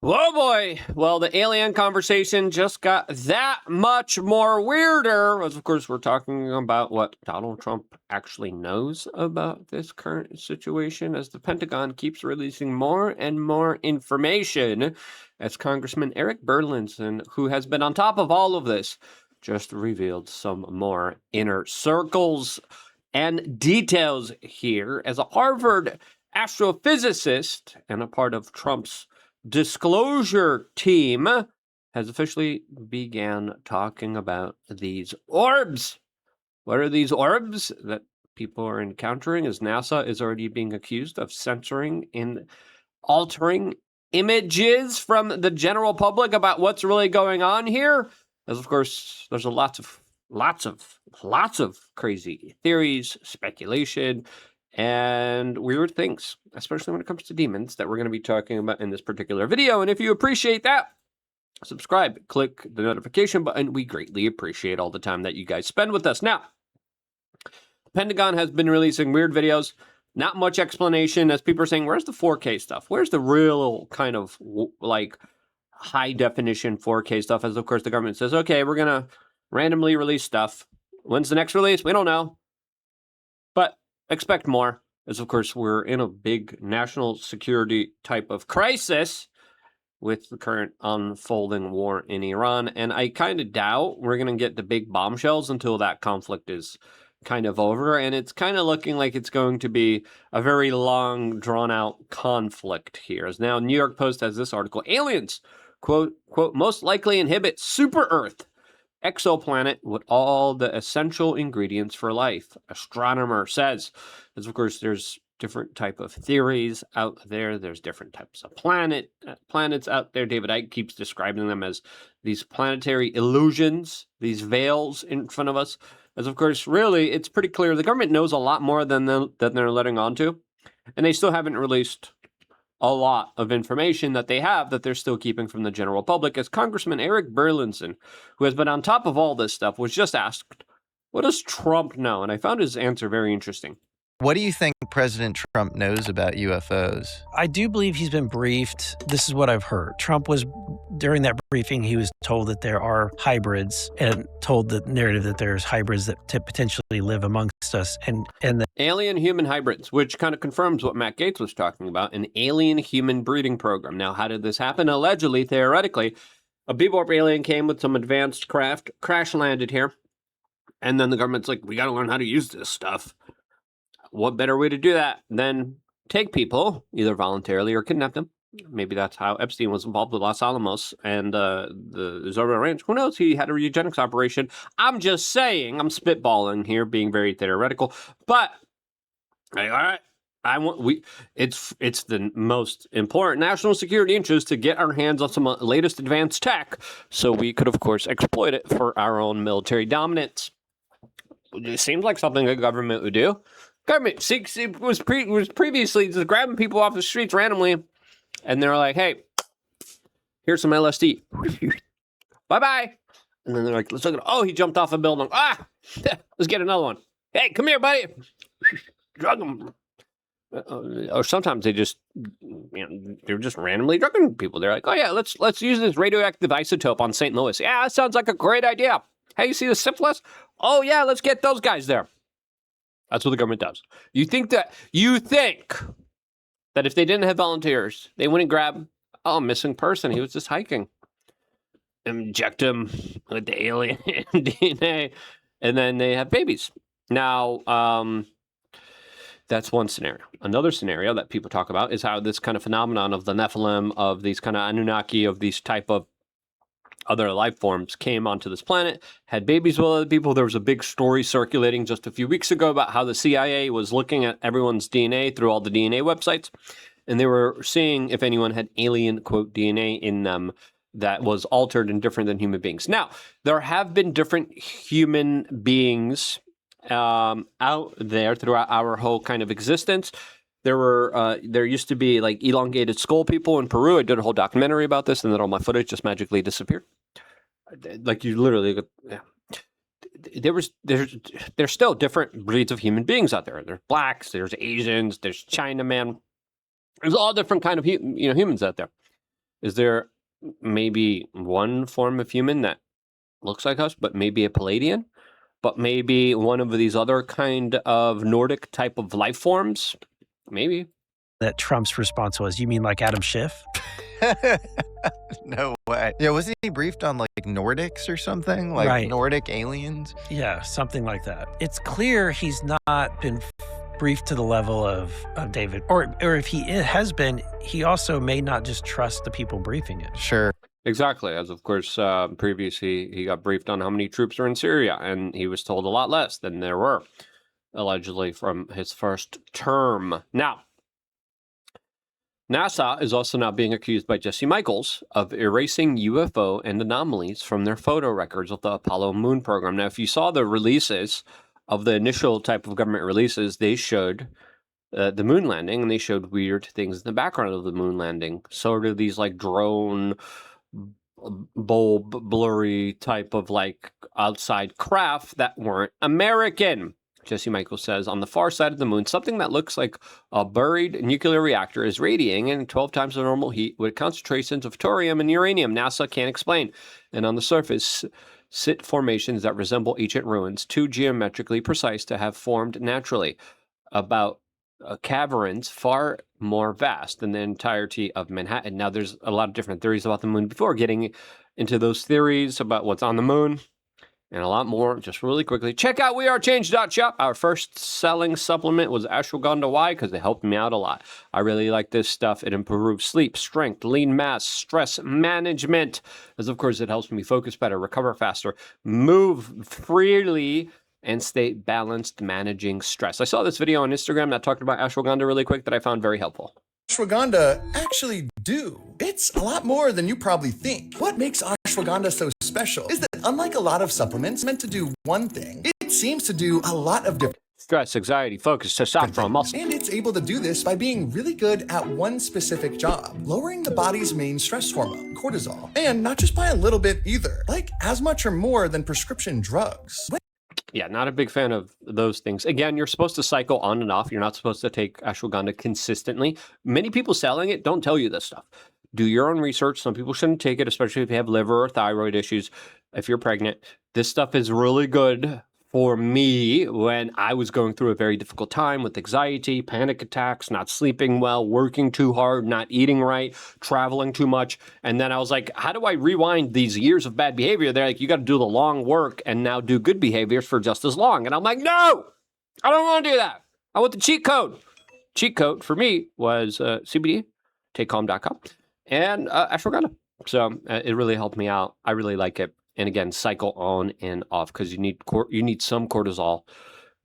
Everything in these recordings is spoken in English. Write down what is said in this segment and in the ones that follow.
Whoa, boy. Well, the alien conversation just got that much more weirder. As, of course, we're talking about what Donald Trump actually knows about this current situation as the Pentagon keeps releasing more and more information. As Congressman Eric Burlinson, who has been on top of all of this, just revealed some more inner circles and details here. As a Harvard astrophysicist and a part of Trump's disclosure team has officially began talking about these orbs. What are these orbs that people are encountering as NASA is already being accused of censoring and altering images from the general public about what's really going on here? As of course, there's lots of crazy theories, speculation, and weird things, especially when it comes to demons, that we're going to be talking about in this particular video. And if you appreciate that, subscribe, click the notification button. We greatly appreciate all the time that you guys spend with us. Now, the Pentagon has been releasing weird videos, not much explanation, as people are saying, where's the 4K stuff? Where's the real kind of like high definition 4K stuff? As of course the government says, okay, we're going to randomly release stuff. When's the next release? We don't know. But expect more, as of course we're in a big national security type of crisis with the current unfolding war in Iran. And I kind of doubt we're going to get the big bombshells until that conflict is kind of over. And it's kind of looking like it's going to be a very long, drawn-out conflict here. As now New York Post has this article, aliens, quote, most likely inhabit super Earth exoplanet with all the essential ingredients for life, astronomer says. As of course, there's different type of theories out there. There's different types of planets out there. David Icke keeps describing them as these planetary illusions, these veils in front of us. As of course, really, it's pretty clear the government knows a lot more than they're letting on to, and they still haven't released a lot of information that they have that they're still keeping from the general public. As Congressman Eric Burlinson, who has been on top of all this stuff, was just asked, what does Trump know? And I found his answer very interesting. What do you think President Trump knows about UFOs? I do believe he's been briefed. This is what I've heard. Trump was, during that briefing, he was told that there are hybrids and told the narrative that there's hybrids that potentially live amongst us. And the alien-human hybrids, which kind of confirms what Matt Gaetz was talking about, an alien-human breeding program. Now, how did this happen? Allegedly, theoretically, a Beeborp alien came with some advanced craft, crash-landed here, and then the government's like, we got to learn how to use this stuff. What better way to do that than take people, either voluntarily or kidnap them? Maybe that's how Epstein was involved with Los Alamos and the Zorba Ranch. Who knows? He had a eugenics operation. I'm just saying, I'm spitballing here, being very theoretical. But, all right, it's the most important national security interest to get our hands on some latest advanced tech so we could, of course, exploit it for our own military dominance. It seems like something the government would do. Government was previously just grabbing people off the streets randomly, and they're like, hey, here's some LSD. Bye-bye. And then they're like, let's look at it. Oh, he jumped off a building. Let's get another one. Hey, come here, buddy. Drug him. Or sometimes they just, they're just randomly drugging people. They're like, oh, yeah, let's use this radioactive isotope on St. Louis. Yeah, that sounds like a great idea. Hey, you see the syphilis? Oh, yeah, let's get those guys there. That's what the government does. You think that if they didn't have volunteers, they wouldn't grab a missing person. He was just hiking. Inject him with the alien DNA, and then they have babies. Now, that's one scenario. Another scenario that people talk about is how this kind of phenomenon of the Nephilim, of these kind of Anunnaki, of these type of other life forms came onto this planet, had babies with other people. There was a big story circulating just a few weeks ago about how the CIA was looking at everyone's DNA through all the DNA websites, and they were seeing if anyone had alien, quote, DNA in them that was altered and different than human beings. Now, there have been different human beings out there throughout our whole kind of existence. There used to be like elongated skull people in Peru. I did a whole documentary about this, and then all my footage just magically disappeared. Like you literally, yeah. There's still different breeds of human beings out there. There's blacks, there's Asians, there's Chinaman. There's all different kind of humans out there. Is there maybe one form of human that looks like us, but maybe a Palladian? But maybe one of these other kind of Nordic type of life forms? Maybe. That Trump's response was, you mean like Adam Schiff? No way. Yeah, wasn't he briefed on like Nordics or something? Like Right. Nordic aliens? Yeah, something like that. It's clear he's not been briefed to the level of David, or if he has been, he also may not just trust the people briefing it. Sure. Exactly. As of course, previously he got briefed on how many troops are in Syria, and he was told a lot less than there were, allegedly, from his first term. Now, NASA is also now being accused by Jesse Michaels of erasing UFO and anomalies from their photo records of the Apollo moon program. Now, if you saw the releases of the initial type of government releases, they showed the moon landing, and they showed weird things in the background of the moon landing. Sort of these like drone, bulb, blurry type of like outside craft that weren't American. Jesse Michaels says, on the far side of the moon, something that looks like a buried nuclear reactor is radiating 12 times the normal heat with concentrations of thorium and uranium NASA can't explain. And on the surface, sit formations that resemble ancient ruins, too geometrically precise to have formed naturally. About caverns far more vast than the entirety of Manhattan. Now, there's a lot of different theories about the moon. Before getting into those theories about what's on the moon, and a lot more, just really quickly, check out wearechange.shop. Our first selling supplement was ashwagandha. Why? Because it helped me out a lot. I really like this stuff. It improves sleep, strength, lean mass, stress management. As of course, it helps me focus better, recover faster, move freely, and stay balanced managing stress. I saw this video on Instagram that talked about ashwagandha really quick that I found very helpful. Ashwagandha actually do. It's a lot more than you probably think. What makes ashwagandha so special is that unlike a lot of supplements meant to do one thing, it seems to do a lot of different Stress, anxiety, focus, testosterone, muscle. and it's able to do this by being really good at one specific job, lowering the body's main stress hormone, cortisol. And not just by a little bit either, like as much or more than prescription drugs. Yeah, not a big fan of those things. Again, you're supposed to cycle on and off. You're not supposed to take ashwagandha consistently. Many people selling it don't tell you this stuff. Do your own research. Some people shouldn't take it, especially if you have liver or thyroid issues. If you're pregnant, this stuff is really good for me when I was going through a very difficult time with anxiety, panic attacks, not sleeping well, working too hard, not eating right, traveling too much. And then I was like, how do I rewind these years of bad behavior? They're like, you got to do the long work and now do good behaviors for just as long. And I'm like, no, I don't want to do that. I want the cheat code. Cheat code for me was CBD, takecalm.com, and ashwagandha. So it really helped me out. I really like it. And again, cycle on and off because you need some cortisol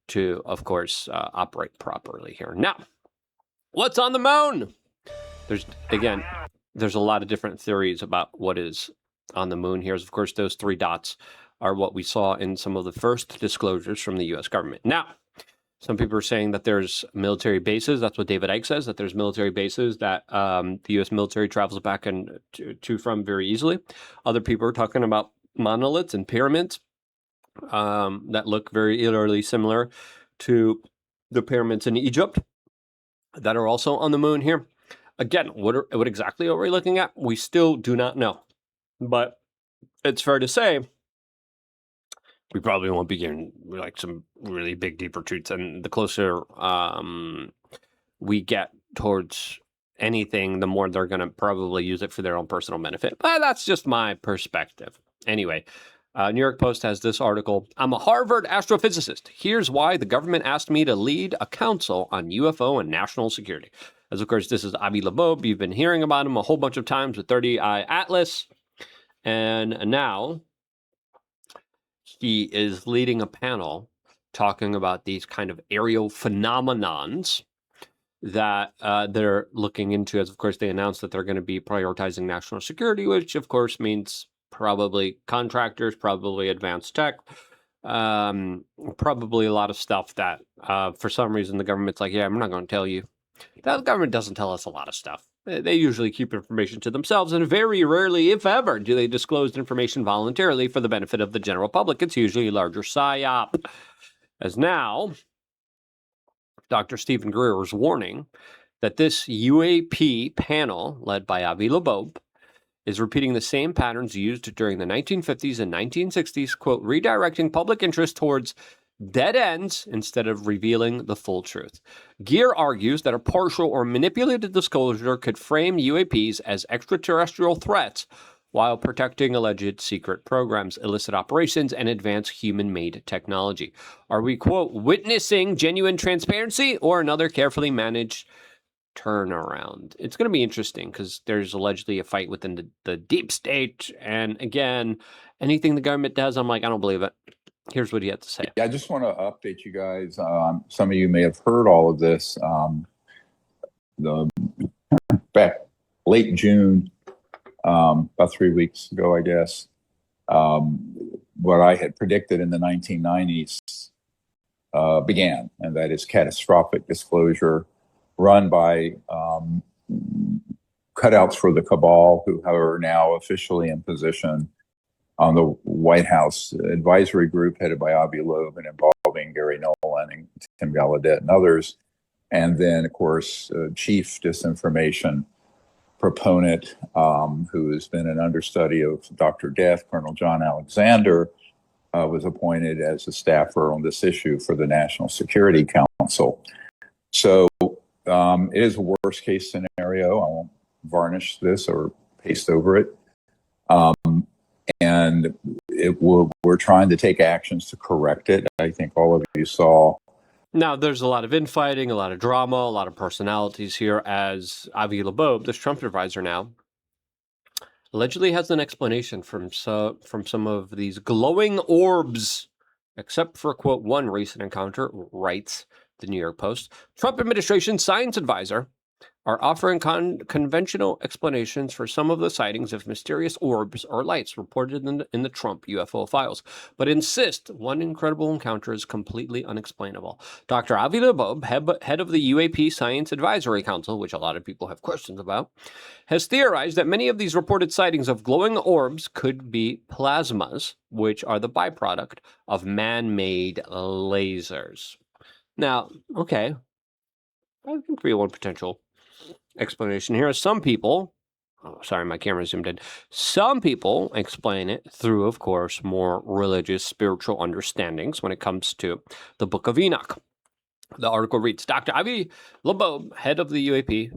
to, of course, operate properly here. Now, what's on the moon? There's a lot of different theories about what is on the moon. Here's, of course, those 3 dots are what we saw in some of the first disclosures from the U.S. government. Now, some people are saying that there's military bases. That's what David Icke says, that there's military bases that the U.S. military travels back and to from very easily. Other people are talking about monoliths and pyramids that look very eerily similar to the pyramids in Egypt that are also on the moon here. Again, what exactly are we looking at? We still do not know. But it's fair to say we probably won't be getting like some really big, deeper truths. And the closer we get towards anything, the more they're going to probably use it for their own personal benefit. But that's just my perspective. Anyway, New York Post has this article. I'm a Harvard astrophysicist. Here's why the government asked me to lead a council on UFO and national security. As of course, this is Avi Loebob. You've been hearing about him a whole bunch of times with 30i Atlas. And now he is leading a panel talking about these kind of aerial phenomenons that they're looking into. As of course, they announced that they're going to be prioritizing national security, which of course means probably contractors, probably advanced tech, probably a lot of stuff that for some reason the government's like, yeah, I'm not going to tell you. The government doesn't tell us a lot of stuff. They usually keep information to themselves, and very rarely, if ever, do they disclose information voluntarily for the benefit of the general public. It's usually a larger psyop. As now, Dr. Stephen Greer is warning that this UAP panel, led by Avi Loebob, is repeating the same patterns used during the 1950s and 1960s, quote, redirecting public interest towards dead ends instead of revealing the full truth. Gear argues that a partial or manipulated disclosure could frame UAPs as extraterrestrial threats while protecting alleged secret programs, illicit operations, and advanced human-made technology. Are we, quote, witnessing genuine transparency or another carefully managed turnaround? It's going to be interesting because there's allegedly a fight within the deep state. And again, anything the government does, I'm like, I don't believe it. Here's what he had to say. I just want to update you guys. Some of you may have heard all of this. Back late June, about 3 weeks ago, I guess, what I had predicted in the 1990s began, and that is catastrophic disclosure run by cutouts for the cabal, who are now officially in position on the White House advisory group headed by Avi Loeb and involving Gary Nolan and Tim Gallaudet and others. And then, of course, chief disinformation proponent, who has been an understudy of Dr. Death, Colonel John Alexander, was appointed as a staffer on this issue for the National Security Council. So it is a worst case scenario. I won't varnish this or paste over it. And we're trying to take actions to correct it. I think all of you saw. Now, there's a lot of infighting, a lot of drama, a lot of personalities here, as Avi Loeb, this Trump advisor now, allegedly has an explanation from some of these glowing orbs, except for, quote, one recent encounter, writes the New York Post. Trump administration science advisor are offering conventional explanations for some of the sightings of mysterious orbs or lights reported in the Trump UFO files, but insist one incredible encounter is completely unexplainable. Dr. Avi Loeb, head of the UAP Science Advisory Council, which a lot of people have questions about, has theorized that many of these reported sightings of glowing orbs could be plasmas, which are the byproduct of man-made lasers. Now, okay, I think we have one potential explanation here. Some people, sorry, my camera zoomed in. Some people explain it through, of course, more religious, spiritual understandings when it comes to the Book of Enoch. The article reads, Dr. Avi Loeb, head of the UAP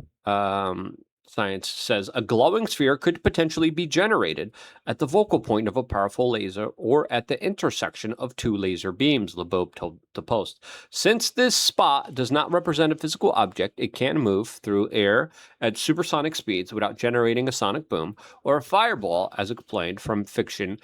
Science, says a glowing sphere could potentially be generated at the focal point of a powerful laser or at the intersection of two laser beams, Loeb told the Post. Since this spot does not represent a physical object, it can move through air at supersonic speeds without generating a sonic boom or a fireball, as explained from fiction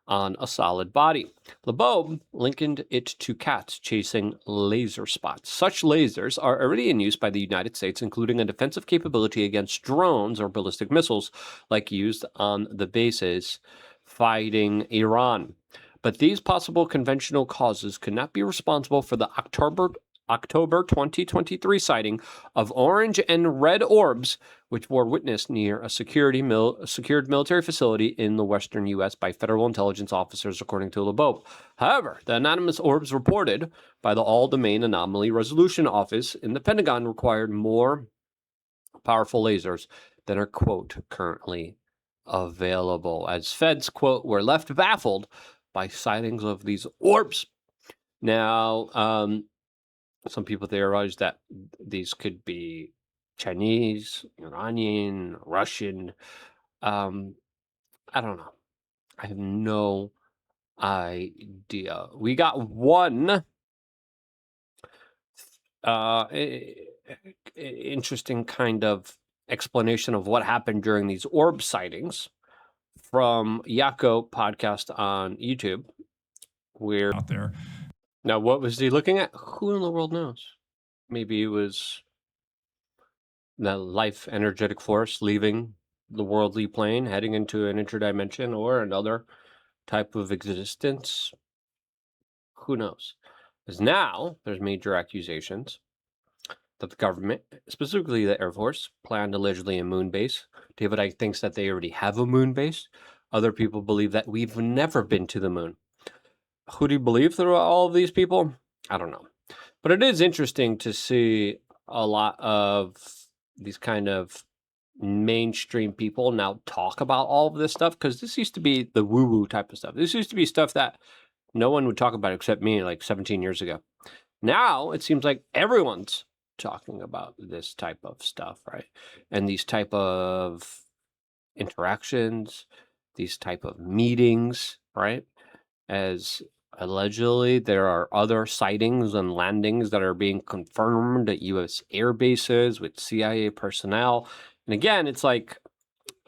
on a solid body. Loeb likened it to cats chasing laser spots. Such lasers are already in use by the United States, including a defensive capability against drones or ballistic missiles, like used on the bases fighting Iran. But these possible conventional causes could not be responsible for the October 2023 sighting of orange and red orbs, which were witnessed near a secured military facility in the western U.S. by federal intelligence officers, according to Loeb. However, the anonymous orbs reported by the All-Domain Anomaly Resolution Office in the Pentagon required more powerful lasers than are, quote, currently available, as feds, quote, were left baffled by sightings of these orbs. Now, some people theorize that these could be Chinese, Iranian, Russian. I don't know. I have no idea. We got one interesting kind of explanation of what happened during these orb sightings from Yako podcast on YouTube. Where out there. Now, what was he looking at? Who in the world knows? Maybe it was the life energetic force leaving the worldly plane, heading into an interdimension or another type of existence. Who knows? Because now there's major accusations that the government, specifically the Air Force, planned allegedly a moon base. David Icke thinks that they already have a moon base. Other people believe that we've never been to the moon. Who do you believe through all of these people? I don't know. But it is interesting to see a lot of these kind of mainstream people now talk about all of this stuff, because this used to be the woo-woo type of stuff. This used to be stuff that no one would talk about except me like 17 years ago. Now it seems like everyone's talking about this type of stuff, right? And these type of interactions, these type of meetings, right? As allegedly there are other sightings and landings that are being confirmed at U.S. air bases with CIA personnel. And again, it's like,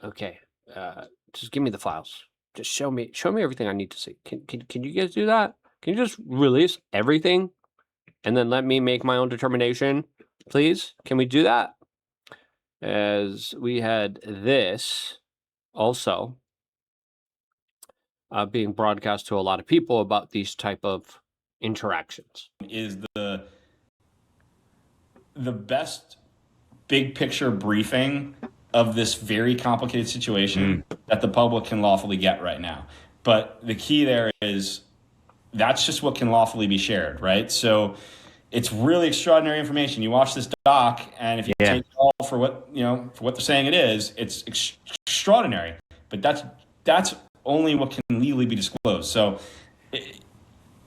okay, just give me the files. Just show me everything I need to see. Can you guys do that? Can you just release everything and then let me make my own determination, please? Can we do that? As we had this also being broadcast to a lot of people about these type of interactions. Is the best big picture briefing of this very complicated situation that the public can lawfully get right now. But the key there is that's just what can lawfully be shared, right? So it's really extraordinary information. You watch this doc, and if you take it all for what they're saying it is, it's extraordinary. But that's only what can legally be disclosed. So,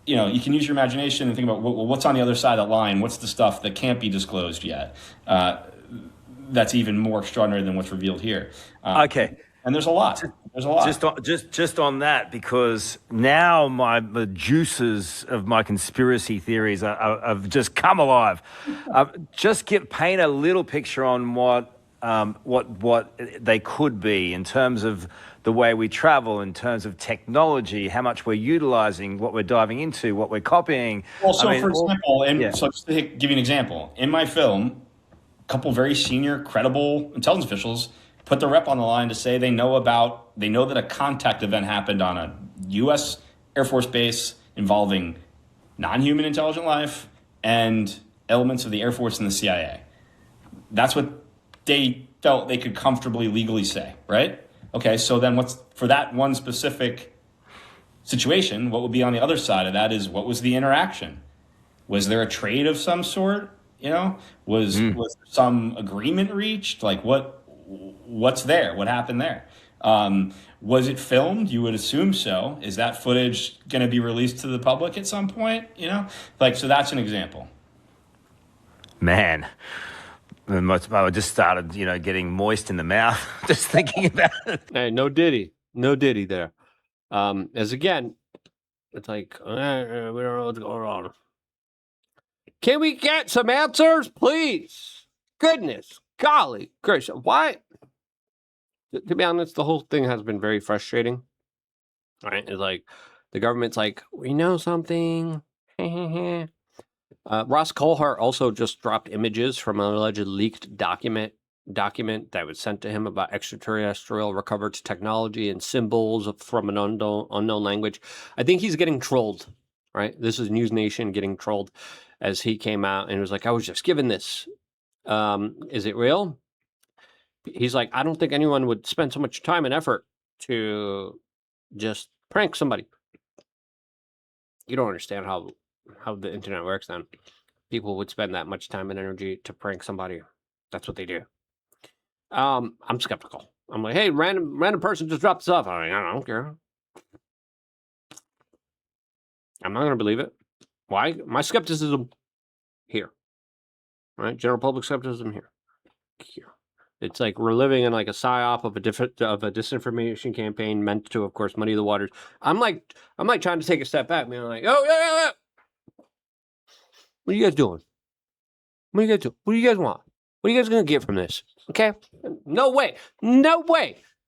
you can use your imagination and think about, well, what's on the other side of that line? What's the stuff that can't be disclosed yet? That's even more extraordinary than what's revealed here. Okay. And there's a lot. Just on that, because now the juices of my conspiracy theories have just come alive. Paint a little picture on what they could be in terms of the way we travel, in terms of technology, how much we're utilizing, what we're diving into, what we're copying. Well, so for example, so just to give you an example, in my film, a couple very senior, credible intelligence officials put the rep on the line to say they know that a contact event happened on a U.S. Air Force base involving non-human intelligent life and elements of the Air Force and the CIA. That's what they felt they could comfortably legally say, right? Okay, so then for that one specific situation, what would be on the other side of that is, what was the interaction? Was there a trade of some sort? Was there some agreement reached? Like what's there? What happened there? Was it filmed? You would assume so. Is that footage going to be released to the public at some point? So that's an example. Man, I just started, getting moist in the mouth just thinking about it. Hey, no diddy there. As again, it's like, we don't know what's going on. Can we get some answers, please? Goodness, golly gracious. Why? To be honest, the whole thing has been very frustrating. Right? It's like the government's like, we know something. Ross Coulthart also just dropped images from an alleged leaked document that was sent to him about extraterrestrial recovered technology and symbols from an unknown language. I think he's getting trolled, right? This is News Nation getting trolled, as he came out and was like, I was just given this. Is it real? He's like, I don't think anyone would spend so much time and effort to just prank somebody. You don't understand how the internet works then. People would spend that much time and energy to prank somebody. That's what they do. I'm skeptical. I'm like, hey, random person just dropped this off. I don't care. I'm not going to believe it. Why? My skepticism here. Right? General public skepticism here. It's like we're living in like a psyop of a disinformation campaign meant to, of course, muddy the waters. I'm like trying to take a step back, man. I'm like, oh yeah. What are you guys doing? What do you guys do? What do you guys want? What are you guys gonna get from this? Okay? No way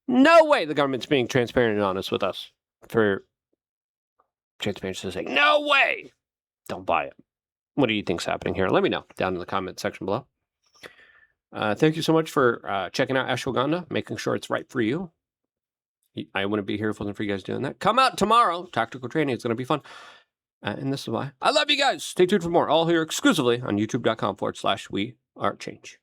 the government's being transparent and honest with us. For transparency's sake. No way! Don't buy it. What do you think's happening here? Let me know down in the comment section below. Thank you so much for checking out Ashwagandha, making sure it's right for you. I wouldn't be here if it wasn't for you guys doing that. Come out tomorrow. Tactical training. It's going to be fun. And this is why. I love you guys. Stay tuned for more. All here exclusively on youtube.com/WeAreChange.